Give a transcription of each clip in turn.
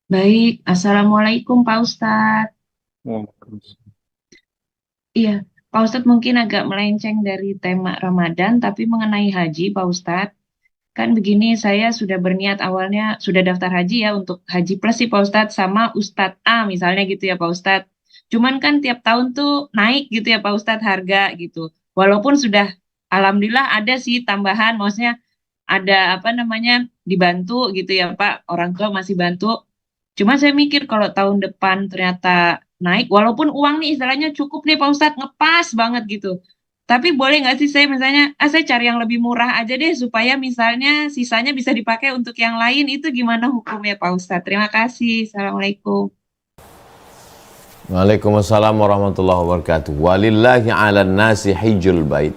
Baik, Assalamualaikum Pak Ustadz. Oh, Iya, Pak Ustadz mungkin agak melenceng dari tema Ramadan, tapi mengenai haji, Pak Ustadz. Kan begini, saya sudah berniat awalnya, sudah daftar haji ya untuk haji plus sih Pak Ustadz, sama Ustadz A misalnya gitu ya Pak Ustadz. Cuman kan tiap tahun tuh naik gitu ya Pak Ustadz harga gitu. Walaupun sudah, Alhamdulillah ada sih tambahan, maksudnya ada apa namanya, dibantu gitu ya Pak, orang tua masih bantu. Cuma saya mikir kalau tahun depan ternyata naik, walaupun uang nih istilahnya cukup nih Pak Ustadz, ngepas banget gitu. Tapi boleh nggak sih saya misalnya, saya cari yang lebih murah aja deh supaya misalnya sisanya bisa dipakai untuk yang lain, itu gimana hukumnya Pak Ustadz? Terima kasih. Assalamualaikum. Waalaikumsalam warahmatullahi wabarakatuh. Walillahi 'alan nasi hijjul bait.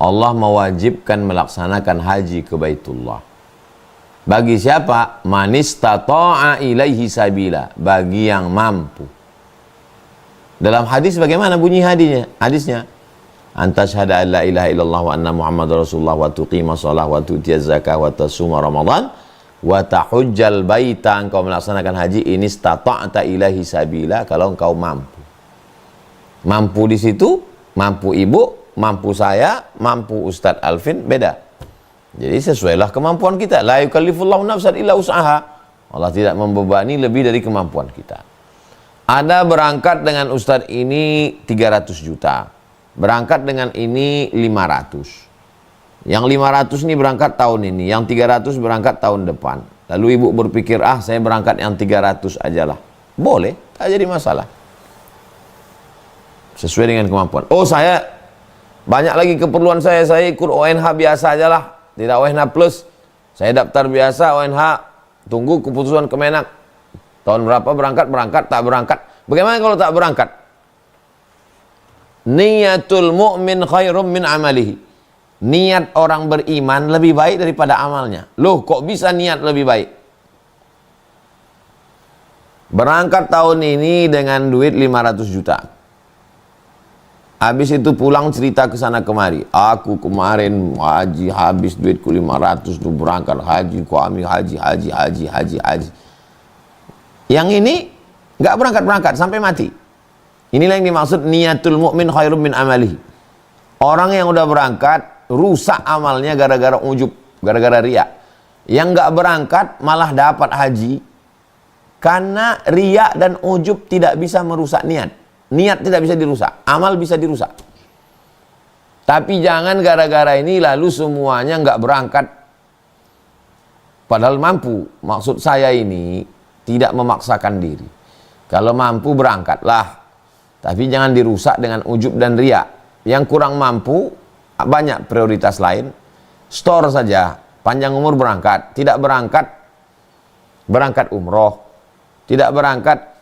Allah mewajibkan melaksanakan haji ke Baitullah. Bagi siapa? Man istata'a ilaihi sabila, bagi yang mampu. Dalam hadis bagaimana bunyi hadisnya? Antas syahada an la ilaha illallah wa anna muhammadar rasulullah wa tuqima shalah wa tu'tiyaz zakah wa tasuma ramadan wa tahujjal baita, engkau melaksanakan haji ini stata'ta ilahi sabila, kalau engkau mampu. Mampu di situ, mampu ibu, mampu saya, mampu Ustadz Alvin, beda. Jadi sesuailah kemampuan kita. La yukallifullahu nafsan illa usaha. Allah tidak membebani lebih dari kemampuan kita. Ada berangkat dengan Ustadz ini 300 juta. Berangkat dengan ini 500. Yang 500 ini berangkat tahun ini, yang 300 berangkat tahun depan. Lalu ibu berpikir, saya berangkat yang 300 ajalah. Boleh, tak jadi masalah. Sesuai dengan kemampuan. Oh, saya banyak lagi keperluan saya ikut ONH biasa ajalah, tidak ONH plus. Saya daftar biasa ONH, tunggu keputusan Kemenak. Tahun berapa berangkat, tak berangkat. Bagaimana kalau tak berangkat? Niyatul mu'min khairum min amalihi. Niat orang beriman lebih baik daripada amalnya. Loh, kok bisa niat lebih baik? Berangkat tahun ini dengan duit 500 juta. Habis itu pulang cerita ke sana kemari. Aku kemarin haji habis duitku 500 tuh berangkat haji, kami haji. Yang ini nggak berangkat sampai mati. Inilah yang dimaksud niyatul mu'min khairum min amalihi. Orang yang udah berangkat rusak amalnya gara-gara ujub, gara-gara riya. Yang nggak berangkat malah dapat haji karena riya dan ujub tidak bisa merusak niat. Niat tidak bisa dirusak, amal bisa dirusak. Tapi jangan gara-gara ini lalu semuanya nggak berangkat padahal mampu. Maksud saya ini tidak memaksakan diri. Kalau mampu berangkatlah. Tapi jangan dirusak dengan ujub dan riya. Yang kurang mampu, banyak prioritas lain. Store saja, panjang umur berangkat. Tidak berangkat, berangkat umroh. Tidak berangkat,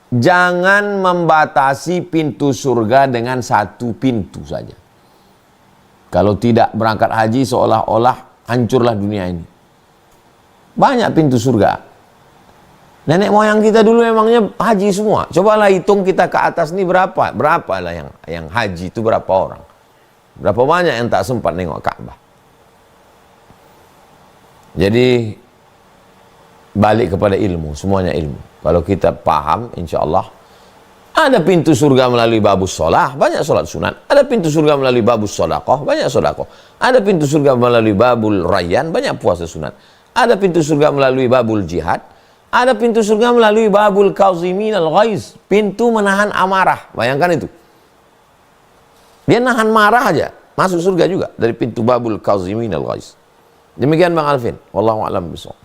jangan membatasi pintu surga dengan satu pintu saja. Kalau tidak berangkat haji seolah-olah hancurlah dunia ini. Banyak pintu surga. Nenek moyang kita dulu emangnya haji semua. Cobalah hitung kita ke atas ini berapa? Berapa lah yang haji itu berapa orang? Berapa banyak yang tak sempat nengok Ka'bah? Jadi balik kepada ilmu, semuanya ilmu. Kalau kita paham, insya Allah ada pintu surga melalui babus sholah, banyak sholat sunat. Ada pintu surga melalui babus sodakoh, banyak sodakoh. Ada pintu surga melalui babul rayyan, banyak puasa sunat. Ada pintu surga melalui babul jihad. Ada pintu surga melalui babul kauzimin al-ghaiz, pintu menahan amarah. Bayangkan itu. Dia nahan marah aja, masuk surga juga dari pintu babul kauzimin al-ghaiz. Demikian Bang Alvin. Wallahu a'lam bishawab.